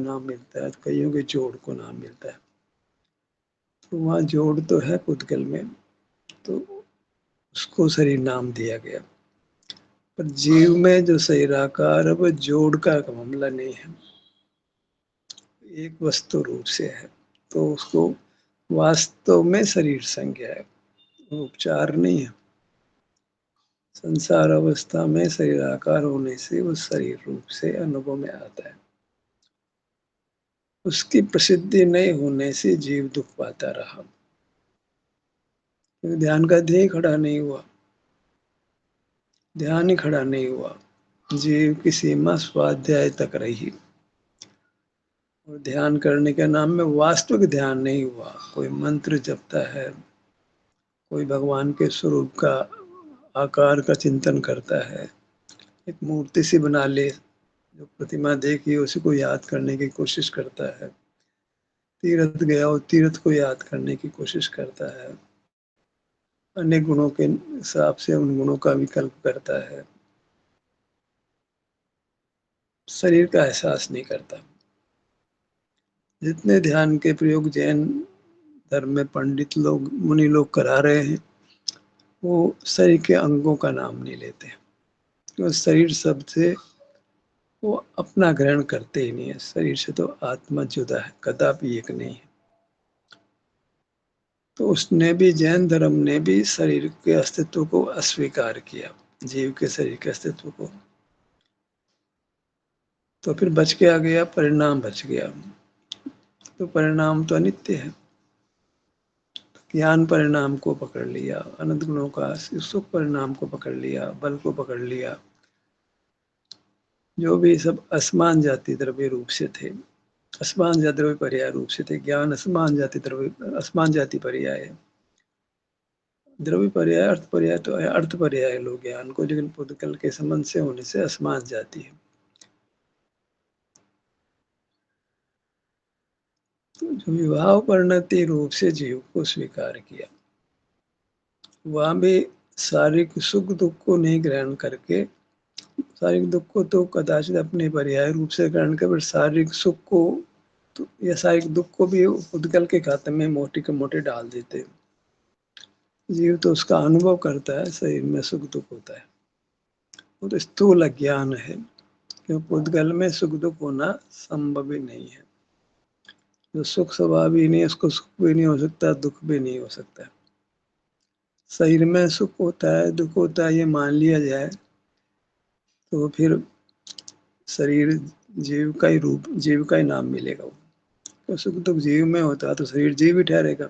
नाम मिलता है, कईयों के जोड़ को नाम मिलता है। तो वहाँ जोड़ तो है पुद्गल में, तो उसको शरीर नाम दिया गया। पर जीव में जो शरीराकार है वो जोड़ का मामला नहीं है, एक वस्तु रूप से है, तो उसको वास्तव में शरीर संज्ञा है, उपचार नहीं है। संसार अवस्था में शरीराकार होने से वो शरीर रूप से अनुभव में आता है। उसकी प्रसिद्धि नहीं होने से जीव दुख पाता रहा, क्योंकि ध्यान का ध्येय खड़ा नहीं हुआ, ध्यान ही खड़ा नहीं हुआ। जीव की सीमा स्वाध्याय तक रही, और ध्यान करने के नाम में वास्तविक ध्यान नहीं हुआ। कोई मंत्र जपता है, कोई भगवान के स्वरूप का आकार का चिंतन करता है, एक मूर्ति सी बना ले, जो प्रतिमा देखी उसी को याद करने की कोशिश करता है, तीर्थ गया हो तीर्थ को याद करने की कोशिश करता है, अनेक गुणों के हिसाब से उन गुणों का विकल्प करता है, शरीर का एहसास नहीं करता। जितने ध्यान के प्रयोग जैन धर्म में पंडित लोग मुनि लोग करा रहे हैं, वो शरीर के अंगों का नाम नहीं लेते, तो शरीर शब्द से वो अपना ग्रहण करते ही नहीं है। शरीर से तो आत्मा जुदा है, कदापि एक नहीं है। तो उसने भी, जैन धर्म ने भी शरीर के अस्तित्व को अस्वीकार किया, जीव के शरीर के अस्तित्व को। तो फिर बच के आ गया, परिणाम बच गया। तो परिणाम तो अनित्य है। ज्ञान परिणाम को पकड़ लिया, अनंत गुणों का सुख परिणाम को पकड़ लिया, बल को पकड़ लिया। जो भी सब असमान जाति द्रव्य रूप से थे, असमान जाति द्रव्य पर्याय रूप से थे। ज्ञान असमान जाति द्रव्य, असमान जाति पर्याय है। द्रव्य पर्याय अर्थ पर्याय तो है, अर्थ पर्याय लो ज्ञान को, लेकिन पुद्गल के संबंध से होने से असमान जाति है। तो जो विवाह परिणति रूप से जीव को स्वीकार किया, वहां भी शारीरिक सुख दुख को नहीं ग्रहण करके, शारीरिक दुख को तो कदाचित अपने पर्याय रूप से ग्रहण कर, शारीरिक सुख को तो या शारीरिक दुख को भी पुद्गल के खाते में मोटे के मोटे डाल देते। जीव तो उसका अनुभव करता है, शरीर में सुख दुख होता है, वो तो स्थूल अज्ञान है, क्योंकि पुद्गल में सुख दुख होना संभव ही नहीं है। जो सुख स्वभाव ही नहीं है, उसको सुख भी नहीं हो सकता, दुख भी नहीं हो सकता। शरीर में सुख होता है, दुख होता है, ये मान लिया जाए तो फिर शरीर जीव का ही रूप, जीव का ही नाम मिलेगा। वो तो सुख दुख जीव में होता है तो शरीर जीव ही ठहरेगा।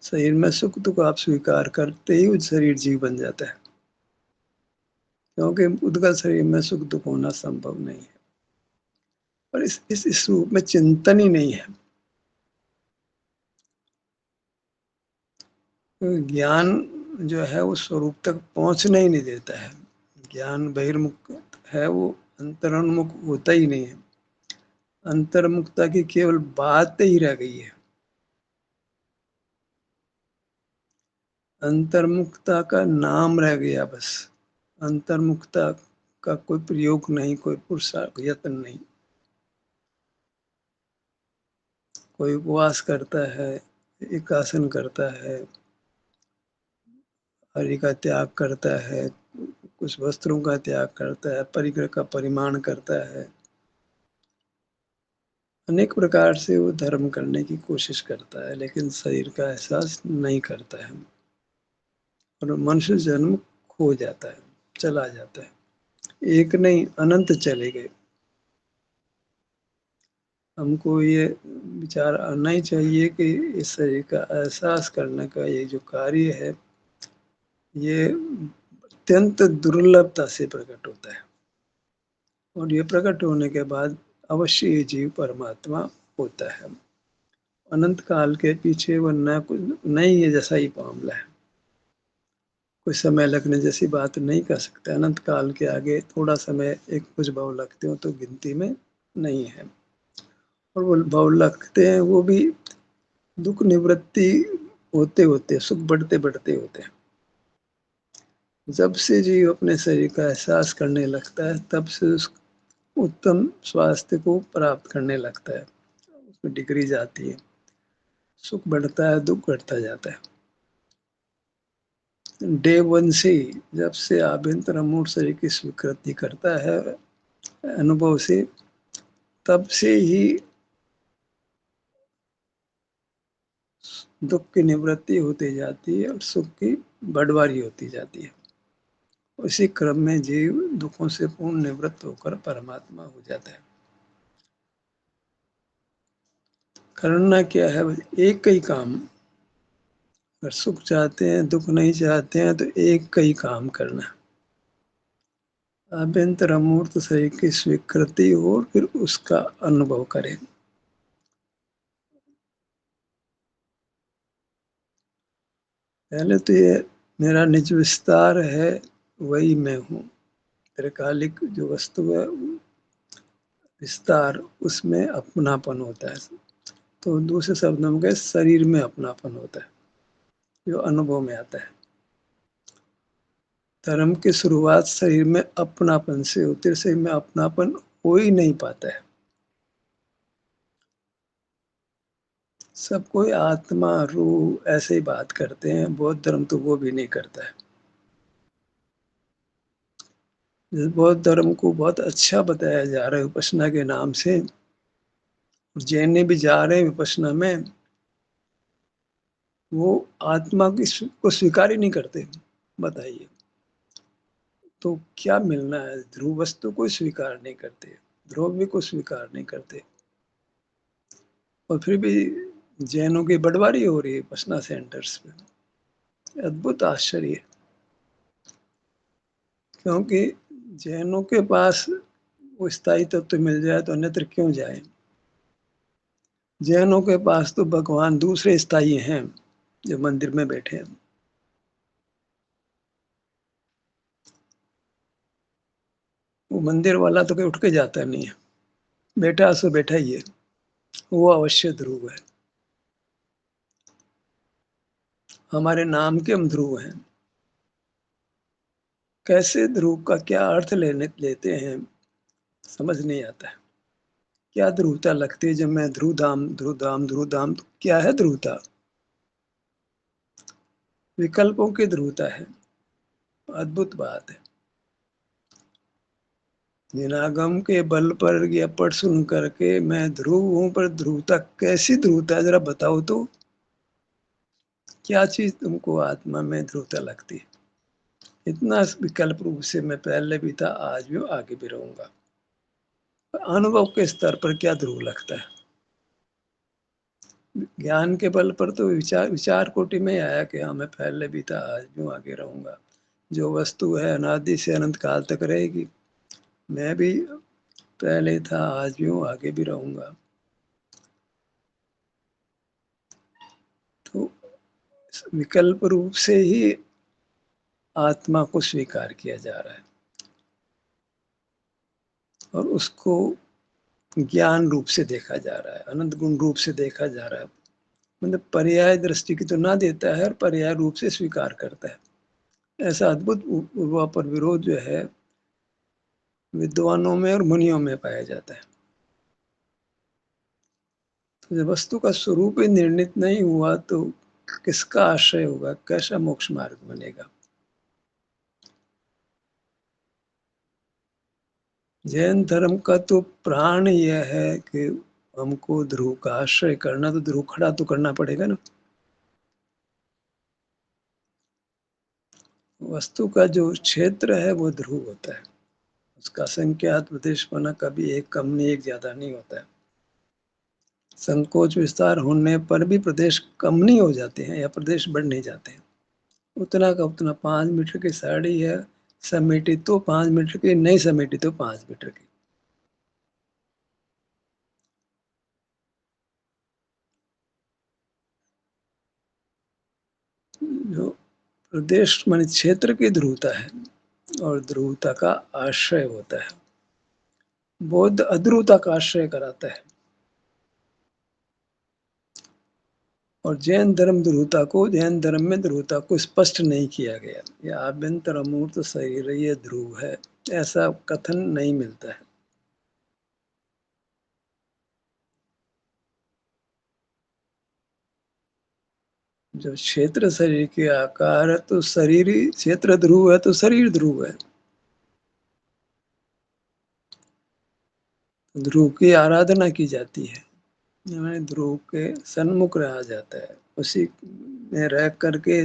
शरीर में सुख दुख आप स्वीकार करते ही शरीर जीव बन जाता है, क्योंकि उद्गल शरीर में सुख दुख होना संभव नहीं है। और इस रूप में चिंतन ही नहीं है। तो ज्ञान जो है वो स्वरूप तक पहुंचने ही नहीं देता है। ज्ञान बहिर्मुख है, वो अंतरोन्मुख होता ही नहीं है। अंतर्मुखता की केवल बात ही रह गई है। अंतर्मुखता का नाम रह गया बस। अंतर्मुखता का कोई प्रयोग नहीं, कोई पुरुषार्थ यत्न नहीं। कोई उपवास करता है, एकासन करता है, हरि का त्याग करता है, कुछ वस्त्रों का त्याग करता है, परिग्रह का परिमाण करता है, अनेक प्रकार से वो धर्म करने की कोशिश करता है, लेकिन शरीर का एहसास नहीं करता है और मनुष्य जन्म खो जाता है, चला जाता है। एक नहीं, अनंत चले गए। हमको ये विचार आना ही चाहिए कि इस शरीर का एहसास करने का ये जो कार्य है, ये अत्यंत दुर्लभता से प्रकट होता है, और ये प्रकट होने के बाद अवश्य ये जीव परमात्मा होता है। अनंत काल के पीछे वो न कुछ नहीं है जैसा ही मामला है। कोई समय लगने जैसी बात नहीं कर सकते। अनंत काल के आगे थोड़ा समय, एक कुछ भाव लगते हो तो गिनती में नहीं है। और वो भाव लगते हैं, वो भी दुख निवृत्ति होते होते, सुख बढ़ते बढ़ते होते हैं। जब से जीव अपने शरीर का एहसास करने लगता है, तब से उत्तम स्वास्थ्य को प्राप्त करने लगता है, उसमें डिग्री जाती है, सुख बढ़ता है, दुख बढ़ता जाता है। डे वन से ही, जब से आभ्यंतर अमूर्त शरीर की स्वीकृति करता है अनुभव से, तब से ही दुख की निवृत्ति होती जाती है और सुख की बढ़वारी होती जाती है। उसी क्रम में जीव दुखों से पूर्ण निवृत्त होकर परमात्मा हो जाता है। करना क्या है? एक ही काम। अगर सुख चाहते हैं, दुख नहीं चाहते हैं, तो एक ही काम करना। आभ्यंतर अमूर्त शरीर की स्वीकृति हो, फिर उसका अनुभव करें। पहले तो ये मेरा निज विस्तार है, वही मैं हूँ। त्रिकालिक जो वस्तु है, विस्तार, उसमें अपनापन होता है। तो दूसरे शब्दों में कहे, शरीर में अपनापन होता है, जो अनुभव में आता है। धर्म की शुरुआत शरीर में अपनापन से होती है। शरीर में अपनापन हो ही नहीं पाता है। सब कोई आत्मा, रूह ऐसे ही बात करते हैं। बौद्ध धर्म तो वो भी नहीं करता है। इस बौद्ध धर्म को बहुत अच्छा बताया जा रहा है विपश्यना के नाम से। जैन भी जा रहे हैं विपश्यना में, वो आत्मा को स्वीकार ही नहीं करते। बताइए, तो क्या मिलना है? ध्रुव वस्तु को स्वीकार नहीं करते, ध्रुव को स्वीकार नहीं करते, और फिर भी जैनों की बंटवारी हो रही है पसना सेंटर्स में। अद्भुत आश्चर्य है। क्योंकि जैनों के पास वो स्थायी तत्व मिल जाए तो अन्यत्र क्यों जाए? जैनों के पास तो भगवान दूसरे स्थायी हैं, जो मंदिर में बैठे हैं। वो मंदिर वाला तो कहीं उठ के जाता नहीं है, बैठा सो बैठा ही है। वो अवश्य ध्रुव है। हमारे नाम के हम ध्रुव हैं। कैसे ध्रुव का क्या अर्थ लेते हैं, समझ नहीं आता है। क्या ध्रुवता लगती है जब मैं ध्रुवधाम ध्रुवधाम ध्रुवधाम, तो क्या है ध्रुवता? विकल्पों की ध्रुवता है। अद्भुत बात है। निरागम के बल पर या पढ़ सुन करके मैं ध्रुव हूं, पर ध्रुवता कैसी ध्रुवता है, जरा बताओ तो। क्या चीज तुमको आत्मा में ध्रुवता लगती है? इतना विकल्प रूप से मैं पहले भी था, आज भी हूं, आगे भी रहूंगा। अनुभव के स्तर पर क्या ध्रुव लगता है? ज्ञान के बल पर तो विचार विचार कोटि में आया कि हाँ, मैं पहले भी था, आज भी हूं, आगे रहूंगा। जो वस्तु है अनादि से अनंत काल तक रहेगी। मैं भी पहले था, आज भी हूं, आगे भी रहूंगा। तो विकल्प रूप से ही आत्मा को स्वीकार किया जा रहा है, और उसको ज्ञान रूप से देखा जा रहा है, अनंत गुण रूप से देखा जा रहा है। मतलब पर्याय दृष्टि की तो ना देता है, और पर्याय रूप से स्वीकार करता है। ऐसा अद्भुत पूर्वापर विरोध जो है, विद्वानों में और मुनियों में पाया जाता है। तो जब वस्तु का स्वरूप ही निर्णित नहीं हुआ, तो किसका आश्रय होगा? कैसा मोक्ष मार्ग बनेगा? जैन धर्म का तो प्राण यह है कि हमको ध्रुव का आश्रय करना, तो ध्रुव खड़ा तो करना पड़ेगा ना। वस्तु का जो क्षेत्र है वो ध्रुव होता है। उसका संख्यात प्रदेशपना कभी एक कम नहीं, एक ज्यादा नहीं होता है। संकोच विस्तार होने पर भी प्रदेश कम नहीं हो जाते हैं, या प्रदेश बढ़ नहीं जाते हैं। उतना का उतना 5 मीटर की साड़ी है, समेटी तो 5 मीटर की, नहीं समेटी तो 5 मीटर की। जो प्रदेश मान क्षेत्र की ध्रुवता है, और ध्रुवता का आश्रय होता है। बौद्ध अध्रुवता का आश्रय कराता है, और जैन धर्म ध्रुवता को, जैन धर्म में ध्रुवता को स्पष्ट नहीं किया गया। यह आभ्यंतर अमूर्त शरीर ये ध्रुव है, ऐसा कथन नहीं मिलता है। जो क्षेत्र शरीर के आकार है, तो शरीर ही क्षेत्र ध्रुव है, तो शरीर ध्रुव है। ध्रुव की आराधना की जाती है, यानी ध्रुव के सन्मुख रहा जाता है, उसी में रह करके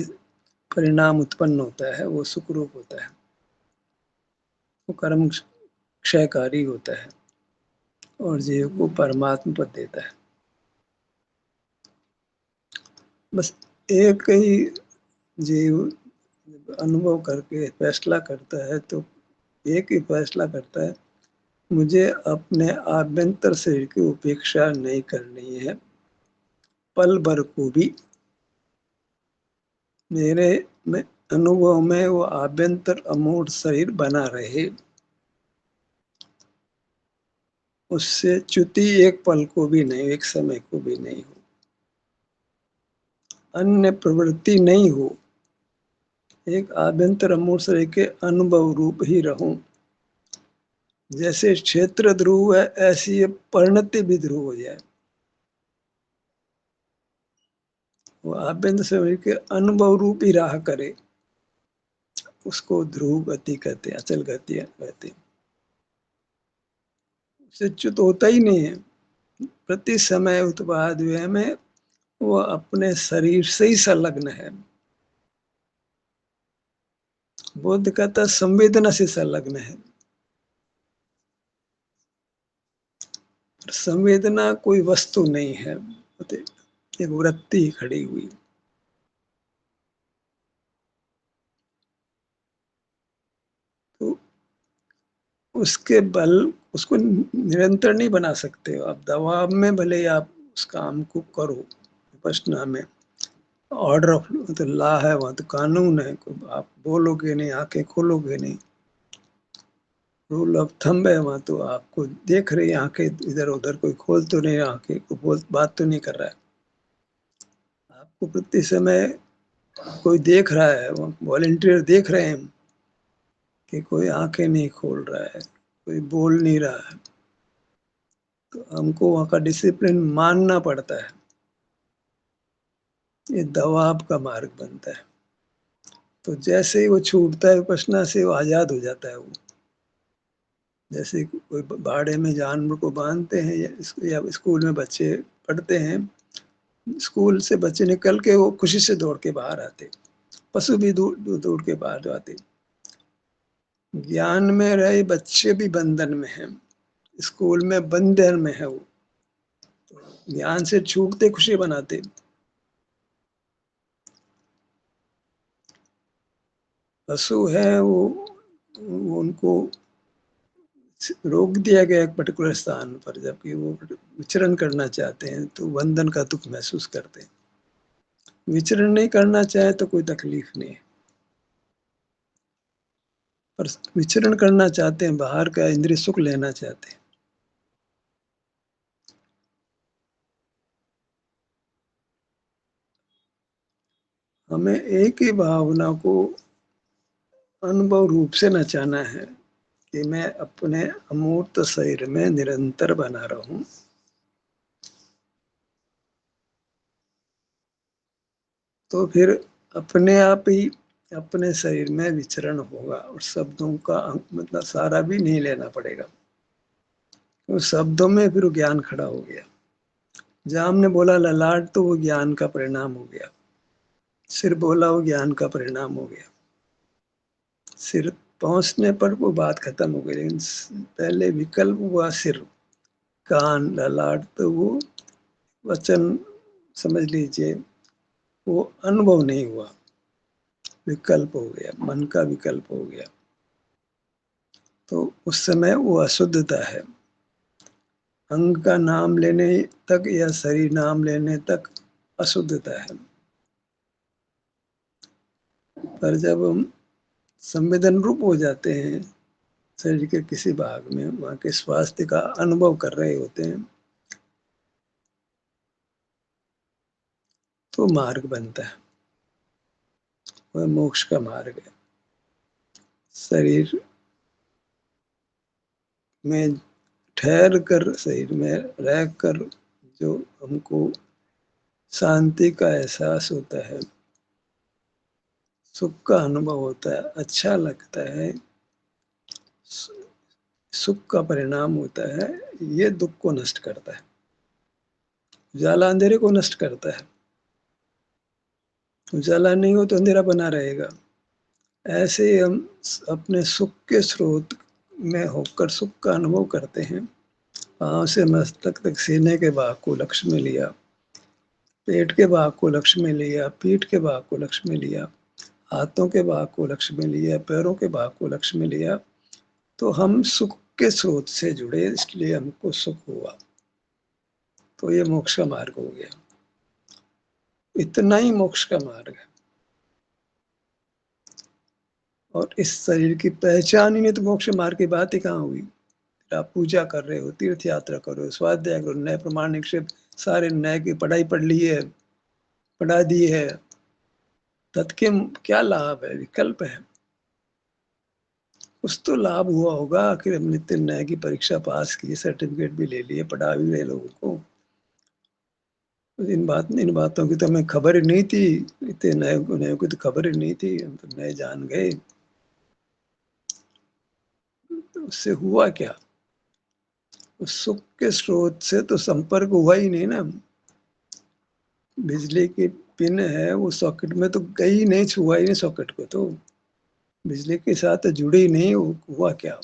परिणाम उत्पन्न होता है, वो सुख रूप होता है, वो कर्म क्षयकारी होता है और जीव को परमात्मा पद देता है। बस एक ही जीव अनुभव करके फैसला करता है, तो एक ही फैसला करता है, मुझे अपने आभ्यंतर शरीर की उपेक्षा नहीं करनी है, पल भर को भी मेरे में अनुभव में वो आभ्यंतर अमूढ़ शरीर बना रहे, उससे च्युति एक पल को भी नहीं, एक समय को भी नहीं हो, अन्य प्रवृत्ति नहीं हो, एक आभ्यंतर अमूढ़ शरीर के अनुभव रूप ही रहूं। जैसे क्षेत्र ध्रुव है, ऐसी ये परिणति भी ध्रुव हो जाए, वो आभ्यंतर शरीर के अनुभव रूप ही रहा करे, उसको ध्रुव गति कहते हैं, अचल गति कहते हैं। उससे च्युत होता ही नहीं है, प्रति समय उत्पाद व्यय में वो अपने शरीर से ही संलग्न है। बुद्ध कहता संवेदना से संलग्न है, संवेदना कोई वस्तु नहीं है, एक वृत्ति खड़ी हुई। तो उसके बल उसको निरंतर नहीं बना सकते हो आप, दबाव में भले ही आप उस काम को करो, विपश्यना में ऑर्डर ऑफ तो लॉ है, वहां तो कानून है, आप बोलोगे नहीं, आंखें खोलोगे नहीं, रूल ऑफ थंब है वहां, तो आपको देख रही आंखें इधर उधर, कोई खोल तो नहीं, आंखें को बोल बात तो नहीं कर रहा है, आपको प्रति समय कोई देख रहा है, वॉलेंटियर देख रहे हैं कि कोई आंखें नहीं खोल रहा है, कोई बोल नहीं रहा है, तो हमको वहाँ का डिसिप्लिन मानना पड़ता है। ये दबाव का मार्ग बनता है, तो जैसे ही वो छूटता है विपश्यना से, वो आजाद हो जाता है। वो जैसे कोई बाड़े में जानवर को बांधते हैं, या स्कूल में बच्चे पढ़ते हैं, स्कूल से बच्चे निकल के वो खुशी से दौड़ के बाहर आते, पशु भी दूर दूर दौड़ के बाहर आते। ज्ञान में रहे बच्चे भी बंधन में हैं, स्कूल में बंधन में है, वो ज्ञान से छूटते खुशी बनाते। पशु है वो उनको रोक दिया गया एक पर्टिकुलर स्थान पर, जबकि वो विचरण करना चाहते हैं तो बंधन का दुख महसूस करते हैं। विचरण नहीं करना चाहे तो कोई तकलीफ नहीं है, पर विचरण करना चाहते हैं, बाहर का इंद्रिय सुख लेना चाहते हैं। हमें एक ही भावना को अनुभव रूप से नचाना है कि मैं अपने अमूर्त शरीर में निरंतर बना रहूं, तो फिर अपने आप ही अपने शरीर में विचरण होगा, और शब्दों का मतलब सारा भी नहीं लेना पड़ेगा। तो शब्दों में फिर ज्ञान खड़ा हो गया। जहाँ हमने बोला ललाट, तो वो ज्ञान का परिणाम हो गया, सिर बोला वो ज्ञान का परिणाम हो गया, सिर पहुंचने पर वो बात खत्म हो गई। लेकिन पहले विकल्प हुआ सिर, कान, ललाट, तो वो वचन समझ लीजिए, वो अनुभव नहीं हुआ, विकल्प हो गया, मन का विकल्प हो गया, तो उस समय वो अशुद्धता है। अंग का नाम लेने तक या शरीर नाम लेने तक अशुद्धता है, पर जब हम संवेदन रूप हो जाते हैं शरीर के किसी भाग में, वहाँ के स्वास्थ्य का अनुभव कर रहे होते हैं, तो मार्ग बनता है, वह मोक्ष का मार्ग है। शरीर में ठहर कर, शरीर में रह कर जो हमको शांति का एहसास होता है, सुख का अनुभव होता है, अच्छा लगता है, सुख का परिणाम होता है, ये दुख को नष्ट करता है। उजाला अंधेरे को नष्ट करता है। उजाला नहीं हो तो अंधेरा बना रहेगा। ऐसे ही हम अपने सुख के स्रोत में होकर सुख का अनुभव करते हैं। पाँव से मस्तक तक सीने के भाग को लक्ष्य में लिया, पेट के भाग को लक्ष्य में लिया, पीठ के भाग को लक्ष्य में लिया, हाथों के भाग को लक्ष्य में लिया, पैरों के भाग को लक्ष्य में लिया, तो हम सुख के स्रोत से जुड़े, इसलिए हमको सुख हुआ। तो ये मोक्ष का मार्ग हो गया। इतना ही मोक्ष का मार्ग है। और इस शरीर की पहचान ही नहीं तो मोक्ष मार्ग की बात ही कहाँ हुई। आप पूजा कर रहे हो, तीर्थ यात्रा करो, स्वाध्याय करो, नए प्रमाण निक्षेप, सारे नए की पढ़ाई पढ़ ली है, पढ़ा दी है, तत्के क्या लाभ है? विकल्प है। कुछ तो लाभ हुआ होगा, आखिर हमने इतने नए की परीक्षा पास की, सर्टिफिकेट भी ले लिए, पढ़ा भी रहे लोगों को। इन बातों की तो हमें खबर ही नहीं थी। इतने नए नए की तो खबर ही नहीं थी, हम तो नए जान गए। तो उससे हुआ क्या? उस सुख के स्रोत से तो संपर्क हुआ ही नहीं ना। बिजली की पिन है, वो सॉकेट में तो गई नहीं, छुआ ही नहीं सॉकेट को, तो बिजली के साथ तो जुड़ी नहीं। हुआ क्या?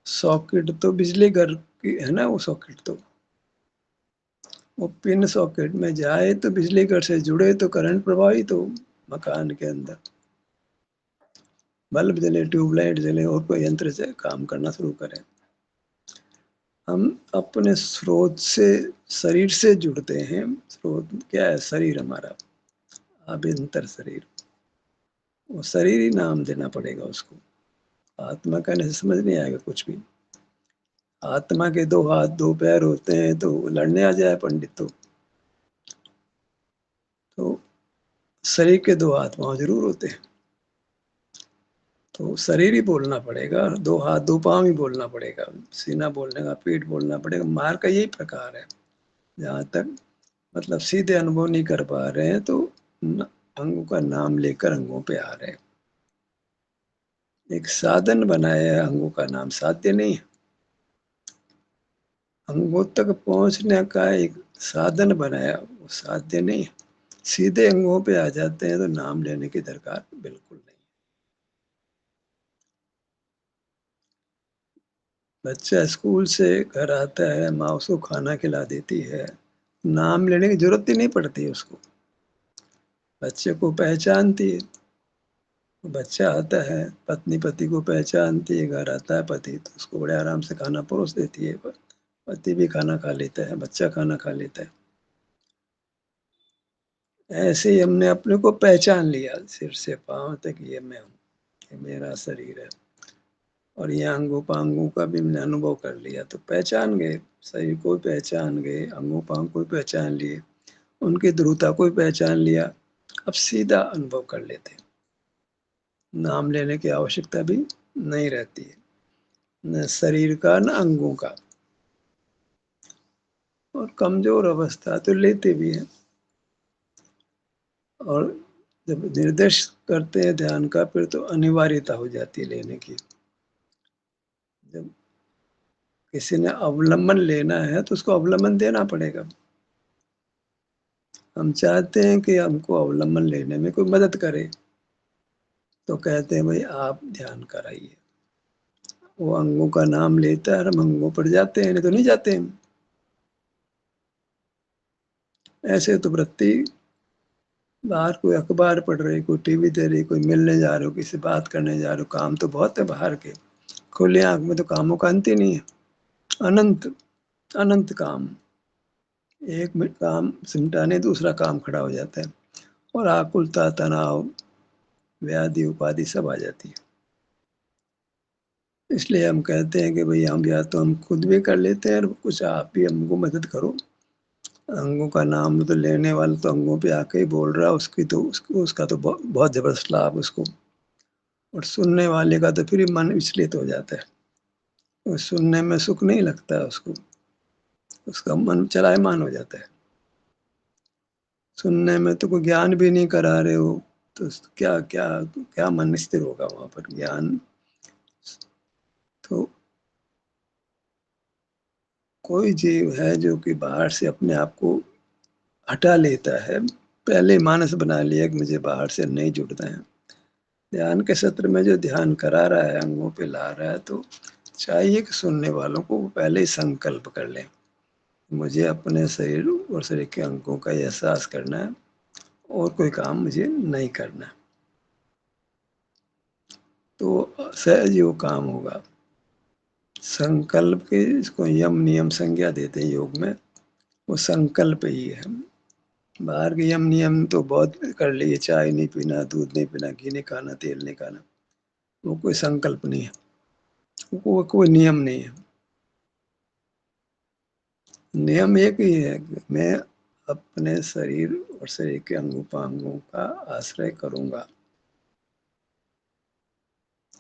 सॉकेट तो बिजली घर की है ना, वो सॉकेट तो वो पिन सॉकेट में जाए तो बिजली घर से जुड़े तो करंट प्रवाहित हो मकान के अंदर, बल्ब जले, ट्यूबलाइट जले और कोई यंत्र से काम करना शुरू करे। हम अपने स्रोत से, शरीर से जुड़ते हैं। स्रोत क्या है? शरीर हमारा, आभ्यंतर शरीर। वो शरीर ही नाम देना पड़ेगा उसको। आत्मा कहने से समझ नहीं आएगा कुछ भी। आत्मा के दो हाथ दो पैर होते हैं तो लड़ने आ जाए पंडित तो शरीर के दो हाथ पांव जरूर होते हैं। तो शरीर ही बोलना पड़ेगा, दो हाथ दो पांव ही बोलना पड़ेगा, सीना बोलने का, पीठ बोलना पड़ेगा। मार्ग का यही प्रकार है। जहाँ तक मतलब सीधे अनुभव नहीं कर पा रहे हैं तो अंगों का नाम लेकर अंगों पे आ रहे हैं। एक साधन बनाया है, अंगों का नाम साध्य नहीं है। अंगों तक पहुंचने का एक साधन बनाया, वो साध्य नहीं है। सीधे अंगों पे आ जाते हैं तो नाम लेने की दरकार बिल्कुल नहीं। बच्चा स्कूल से घर आता है, माँ उसको खाना खिला देती है, नाम लेने की जरूरत ही नहीं पड़ती उसको। बच्चे को पहचानती है। बच्चा आता है, पत्नी पति को पहचानती है, घर आता है पति तो उसको बड़े आराम से खाना परोस देती है। पति भी खाना खा लेता है, बच्चा खाना खा लेता है। ऐसे ही हमने अपने को पहचान लिया, सिर से पांव तक ये मैं हूँ, ये मेरा शरीर है। और ये अंगों पांगों का भी हमने अनुभव कर लिया तो पहचान गए। शरीर को पहचान गए, अंगों पांग को पहचान लिए, उनकी ध्रुवता को पहचान लिया। अब सीधा अनुभव कर लेते हैं, नाम लेने की आवश्यकता भी नहीं रहती है, न शरीर का न अंगों का। और कमजोर अवस्था तो लेते भी हैं। और जब निर्देश करते हैं ध्यान का, फिर तो अनिवार्यता हो जाती है लेने की। जब किसी ने अवलंबन लेना है तो उसको अवलंबन देना पड़ेगा। हम चाहते हैं कि हमको अवलंबन लेने में कोई मदद करे, तो कहते हैं भाई आप ध्यान कराइए। वो अंगों का नाम लेता है और हम अंगों पर जाते हैं, नहीं तो नहीं जाते हैं। ऐसे तो वृत्ति, बाहर कोई अखबार पढ़ रही, कोई टीवी दे रही, कोई मिलने जा रहे हो, किसी बात करने जा रहे हो, काम तो बहुत है बाहर के। खुले आंख में तो कामों का अंत ही नहीं है। अनंत अनंत काम। एक मिनट काम सिमटाने दूसरा काम खड़ा हो जाता है। और आकुलता, तनाव, व्याधि, उपाधि सब आ जाती है। इसलिए हम कहते हैं कि भाई हम या तो हम खुद भी कर लेते हैं और कुछ आप भी हमको मदद करो। अंगों का नाम तो लेने वाला तो अंगों पे आके ही बोल रहा है, उसकी तो उसका तो बहुत जबरदस्त लाभ उसको। और सुनने वाले का तो फिर ही मन विचलित हो जाता है। और सुनने में सुख नहीं लगता है उसको, उसका मन चलायमान हो जाता है। सुनने में तो कोई ज्ञान भी नहीं करा रहे हो, तो क्या क्या क्या मन स्थिर होगा वहां पर? ज्ञान तो कोई जीव है जो कि बाहर से अपने आप को हटा लेता है, पहले मानस बना लिया कि मुझे बाहर से नहीं जुड़ना है। ध्यान के सत्र में जो ध्यान करा रहा है, अंगों पे ला रहा है, तो चाहिए कि सुनने वालों को वो पहले ही संकल्प कर लें, मुझे अपने शरीर और शरीर के अंगों का एहसास करना है और कोई काम मुझे नहीं करना। तो सहज ही वो काम होगा। संकल्प के, इसको यम नियम संज्ञा देते हैं योग में, वो संकल्प ही है। बाहर के यम नियम तो बहुत कर लिए, चाय नहीं पीना, दूध नहीं पीना, घी नहीं खाना, तेल नहीं खाना, वो कोई संकल्प नहीं है, वो कोई नियम नहीं है। नियम एक ही है कि मैं अपने शरीर और शरीर के अंगों का आश्रय करूंगा।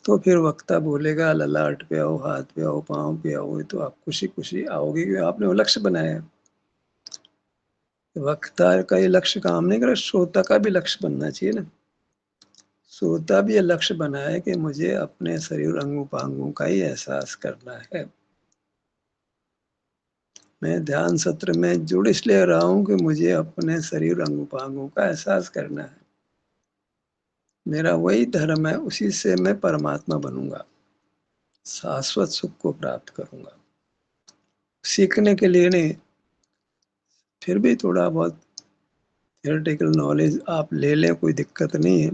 तो फिर वक्ता बोलेगा ललाट पे आओ, हाथ पे आओ, पाँव पे आओ, तो आप खुशी खुशी आओगे क्योंकि आपने वो लक्ष्य बनाया है। वक्ता का ये लक्ष्य काम नहीं कर, श्रोता का भी लक्ष्य बनना चाहिए ना। श्रोता भी ये लक्ष्य बनाए कि मुझे अपने शरीर अंगों का ही एहसास करना है। मैं ध्यान सत्र में जुड़ इसलिए रहा हूं कि मुझे अपने शरीर अंगों का एहसास करना है। मेरा वही धर्म है, उसी से मैं परमात्मा बनूंगा, शाश्वत सुख को प्राप्त करूंगा। सीखने के लिए नहीं, फिर भी थोड़ा बहुत थियोरेटिकल नॉलेज आप ले लें, कोई दिक्कत नहीं है।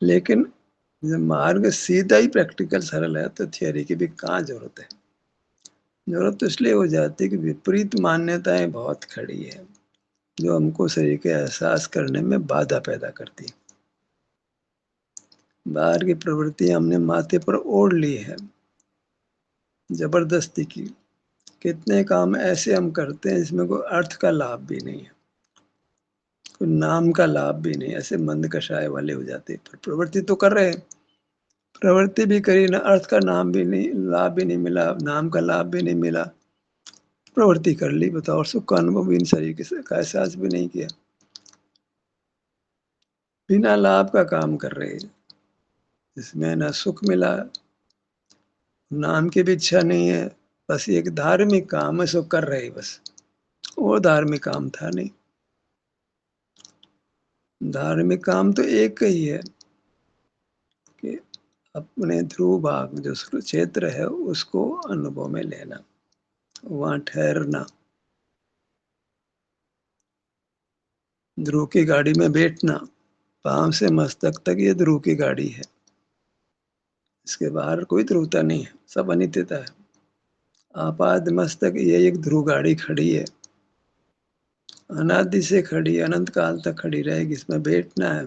लेकिन जब मार्ग सीधा ही प्रैक्टिकल सरल है, तो थियोरी की भी कहाँ जरूरत है। जरूरत तो इसलिए हो जाती है कि विपरीत मान्यताएं बहुत खड़ी है, जो हमको शरीर के एहसास करने में बाधा पैदा करती है। बाहर की प्रवृत्ति हमने माथे पर ओढ़ ली है, जबरदस्ती की। कितने काम ऐसे हम करते हैं जिसमें कोई अर्थ का लाभ भी नहीं है, कोई नाम का लाभ भी नहीं, ऐसे मंद कषाय वाले हो जाते हैं। पर प्रवृत्ति तो कर रहे हैं, प्रवृत्ति भी करी ना, अर्थ का नाम भी नहीं, लाभ भी नहीं मिला, नाम का लाभ भी नहीं मिला, प्रवृत्ति कर ली, बताओ, और सुख का अनुभव भी इन शरीर का एहसास भी नहीं किया, बिना लाभ का काम कर रहे हैं, जिसमें ना सुख मिला, नाम की भी इच्छा नहीं है, बस एक धार्मिक काम है, सो कर रहे बस। वो धार्मिक काम था नहीं। धार्मिक काम तो एक ही है कि अपने ध्रुव भाग जो क्षेत्र है उसको अनुभव में लेना, वहां ठहरना। ध्रुव की गाड़ी में बैठना, पांव से मस्तक तक ये ध्रुव की गाड़ी है, इसके बाहर कोई ध्रुवता नहीं है, सब अनित्यता है। आपाद मस्तक ये एक ध्रुव गाड़ी खड़ी है, अनादि से खड़ी, अनंत काल तक खड़ी रहेगी, इसमें बैठना है।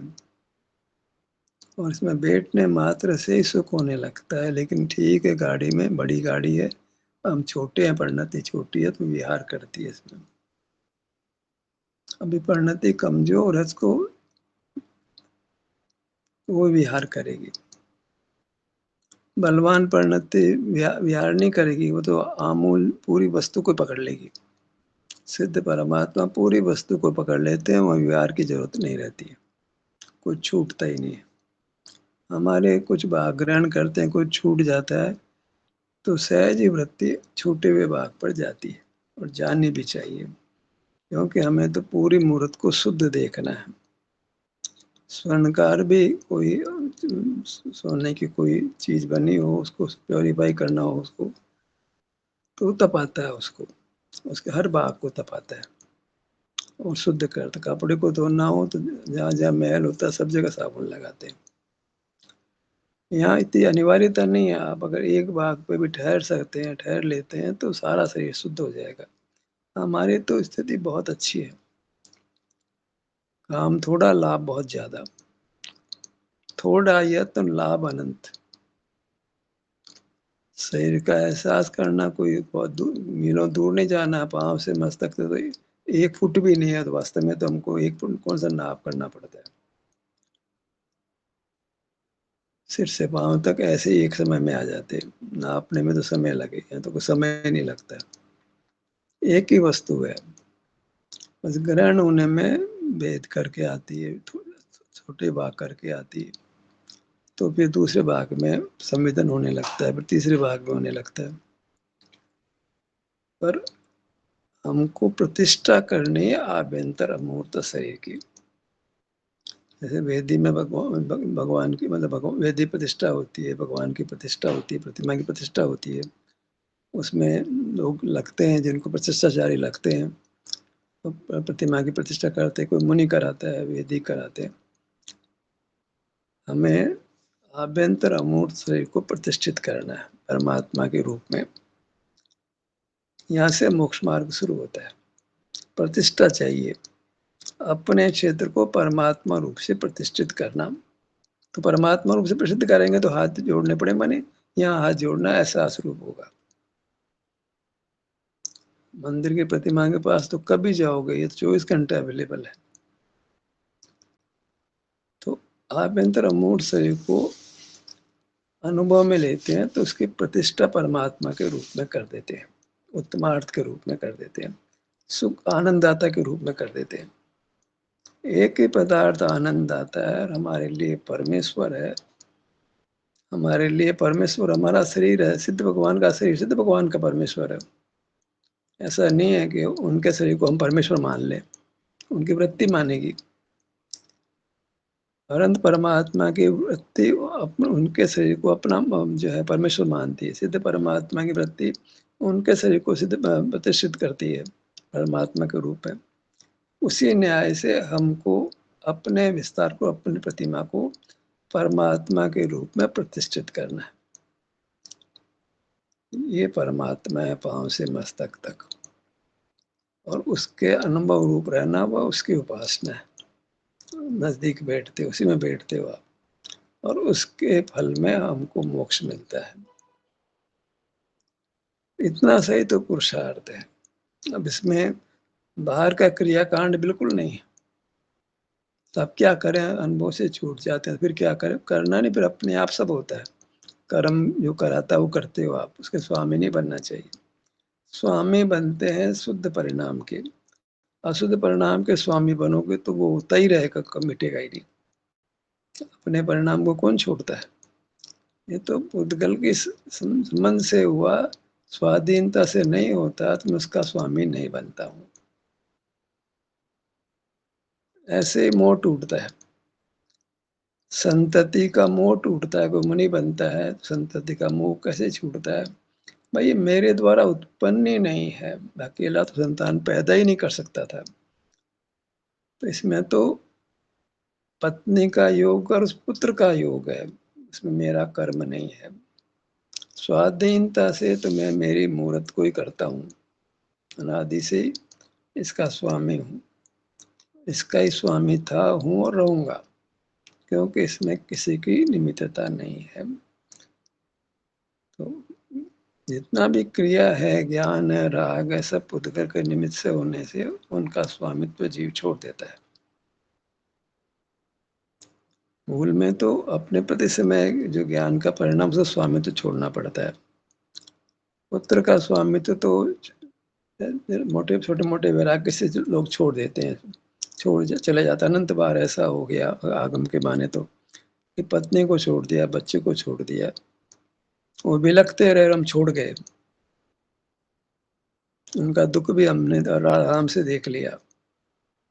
और इसमें बैठने मात्र से ही सुख होने लगता है। लेकिन ठीक है, गाड़ी में, बड़ी गाड़ी है, हम छोटे हैं, परिणति छोटी है, तो विहार करती है इसमें। अभी परिणति कमजोर है, इसको वो विहार करेगी। बलवान परिणति विहार नहीं करेगी, वो तो आमूल पूरी वस्तु को पकड़ लेगी। सिद्ध परमात्मा पूरी वस्तु को पकड़ लेते हैं, वहाँ विहार की जरूरत नहीं रहती है, कुछ छूटता ही नहीं है। हमारे कुछ भाग ग्रहण करते हैं, कुछ छूट जाता है, तो सहज ही वृत्ति छूटे हुए भाग पर जाती है, और जानी भी चाहिए, क्योंकि हमें तो पूरी मूर्त को शुद्ध देखना है। स्वर्णकार भी कोई सोने की कोई चीज बनी हो, उसको प्योरीफाई करना हो उसको, तो तपाता है उसको, उसके हर भाग को तपाता है और शुद्ध करता। कपड़े को धोना हो तो जहाँ जहाँ मैल होता है सब जगह साबुन लगाते हैं। यहाँ इतनी अनिवार्यता नहीं है, आप अगर एक भाग पे भी ठहर सकते हैं, ठहर लेते हैं, तो सारा शरीर शुद्ध हो जाएगा। हमारी तो स्थिति बहुत अच्छी है, काम थोड़ा, लाभ बहुत ज्यादा, थोड़ा यत्न लाभ अनंत। शरीर का एहसास करना, कोई बहुत दूर, मीलों दूर नहीं जाना, पांव से मस्तक से तो 1 फुट भी नहीं है, तो वास्तव में तो हमको 1 फुट कौन सा नाप करना पड़ता है। सिर से पांव तक ऐसे ही एक समय में आ जाते हैं, नापने में तो समय लगेगा, तो कोई समय नहीं लगता, एक ही वस्तु है, बस ग्रहण होने में भेद करके आती है, छोटे भाग करके आती है, तो फिर दूसरे भाग में संवेदन होने लगता है, फिर तीसरे भाग में होने लगता है। पर हमको प्रतिष्ठा करनी है आभ्यंतर अमूर्त शरीर की। जैसे वेदी में भगवान की मतलब वेदी प्रतिष्ठा होती है, भगवान की प्रतिष्ठा होती है, प्रतिमा की प्रतिष्ठा होती है। उसमें लोग लगते हैं जिनको प्रतिष्ठाचारी लगते हैं, तो प्रतिमा की प्रतिष्ठा करते हैं, कोई मुनि कराता है, वेदी कराते हैं। हमें आभ्यंतर अमूर्त शरीर को प्रतिष्ठित करना है परमात्मा के रूप में। यहाँ से मोक्ष मार्ग शुरू होता है। प्रतिष्ठा चाहिए, अपने क्षेत्र को परमात्मा रूप से प्रतिष्ठित करना। तो परमात्मा रूप से प्रतिष्ठित करेंगे तो हाथ जोड़ने पड़े, माने यहाँ हाथ जोड़ना ऐसा स्वरूप होगा। मंदिर की प्रतिमा के पास तो कभी जाओगे, ये 24 घंटे अवेलेबल है। तो आभ्यंतर अमूर्त शरीर को अनुभव में लेते हैं तो उसकी प्रतिष्ठा परमात्मा के रूप में कर देते हैं, उत्तमार्थ के रूप में कर देते हैं, सुख आनंददाता के रूप में कर देते हैं। एक ही पदार्थ आनंद आता है और हमारे लिए परमेश्वर है। हमारे लिए परमेश्वर हमारा शरीर है, सिद्ध भगवान का शरीर सिद्ध भगवान का परमेश्वर है। ऐसा नहीं है कि उनके शरीर को हम परमेश्वर मान लें, उनकी वृत्ति मानेगी। परंतु परमात्मा की वृत्ति उनके शरीर को अपना जो है परमेश्वर मानती है। सिद्ध परमात्मा की वृत्ति उनके शरीर को सिद्ध प्रतिष्ठित करती है परमात्मा के रूप में। उसी न्याय से हमको अपने विस्तार को, अपनी प्रतिमा को परमात्मा के रूप में प्रतिष्ठित करना है। ये परमात्मा है पांव से मस्तक तक, और उसके अनुभव रूप रहना वह उसकी उपासना है। नजदीक बैठते उसी में बैठते हो आप, और उसके फल में हमको मोक्ष मिलता है। इतना सही तो पुरुषार्थ है। अब इसमें बाहर का क्रियाकांड बिल्कुल नहीं है। तो अब क्या करें, अनुभव से छूट जाते हैं, फिर क्या करें, करना नहीं, फिर अपने आप सब होता है। कर्म जो कराता है वो करते हो आप, उसके स्वामी नहीं बनना चाहिए। स्वामी बनते हैं शुद्ध परिणाम के। अशुद्ध परिणाम के स्वामी बनोगे तो वो होता ही रहेगा, कब मिटेगा ही नहीं। अपने परिणाम को कौन छोड़ता है। ये तो पुद्गल के संबंध से हुआ, स्वाधीनता से नहीं होता तो मैं उसका स्वामी नहीं बनता हूं। ऐसे मोह टूटता है, संतति का मोह टूटता है। कोई मुनि बनता है, संतति का मोह कैसे छूटता है। भाई ये मेरे द्वारा उत्पन्न ही नहीं है, अकेला तो संतान पैदा ही नहीं कर सकता था। तो इसमें तो पत्नी का योग और उस पुत्र का योग है, इसमें मेरा कर्म नहीं है। स्वाधीनता से तो मैं मेरी मूर्त को ही करता हूँ, अनादि से इसका स्वामी हूँ, इसका ही स्वामी था, हूँ और रहूंगा, क्योंकि इसमें किसी की निमित्तता नहीं है। तो जितना भी क्रिया है, ज्ञान है, राग है, सब पुद्गल के निमित्त से होने से उनका स्वामित्व जीव छोड़ देता है। मूल में तो अपने प्रति समय जो ज्ञान का परिणाम से स्वामित्व छोड़ना पड़ता है। पुत्र का स्वामित्व तो मोटे छोटे मोटे वैराग्य से जो लोग छोड़ देते हैं, चले जाता। अनंत बार ऐसा हो गया आगम के माने तो, कि पत्नी को छोड़ दिया, बच्चे को छोड़ दिया, वो बिलखते रहे, हम छोड़ गए। उनका दुख भी हमने आराम से देख लिया,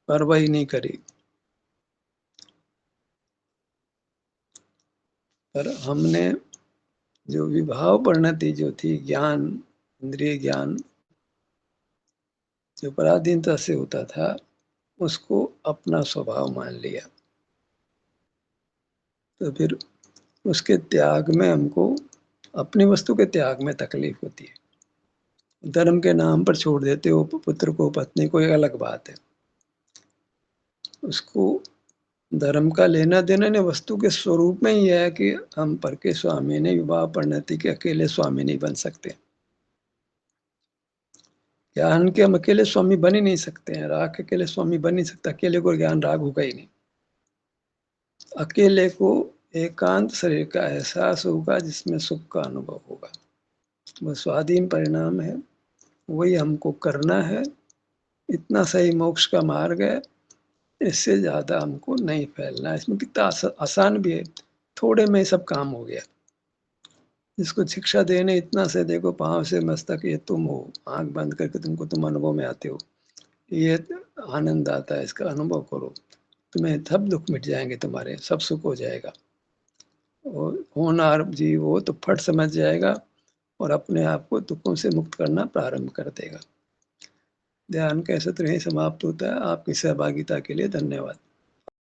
परवाही नहीं करी। पर हमने जो विभाव परिणति जो थी, ज्ञान, इंद्रिय ज्ञान जो पराधीनता से होता था, उसको अपना स्वभाव मान लिया। तो फिर उसके त्याग में हमको, अपनी वस्तु के त्याग में तकलीफ होती है। धर्म के नाम पर छोड़ देते हो पुत्र को, पत्नी को, एक अलग बात है। उसको धर्म का लेना देना ने वस्तु के स्वरूप में ही है कि हम पर के स्वामी नहीं, विवाह परिणति के अकेले स्वामी नहीं बन सकते। ज्ञान के हम अकेले स्वामी बन ही नहीं सकते हैं, राग के अकेले स्वामी बन नहीं सकता, अकेले को ज्ञान राग होगा ही नहीं। अकेले को एकांत शरीर का एहसास होगा जिसमें सुख का अनुभव होगा। वह स्वाधीन परिणाम है, वही हमको करना है। इतना सही मोक्ष का मार्ग है। इससे ज़्यादा हमको नहीं फैलना है। इसमें कितना आसान भी है, थोड़े में सब काम हो गया। जिसको शिक्षा देने इतना से देखो पाँव से मस्तक ये तुम हो, आँख बंद करके तुम अनुभव में आते हो। ये आनंद आता है, इसका अनुभव करो। तुम्हें सब दुःख मिट जाएँगे तुम्हारे, सब सुख हो जाएगा। और होनहार जीव हो तो फट समझ जाएगा और अपने आप को दुखों से मुक्त करना प्रारंभ कर देगा। ध्यान का सत्र यहीं समाप्त होता है। आपकी सहभागिता के लिए धन्यवाद।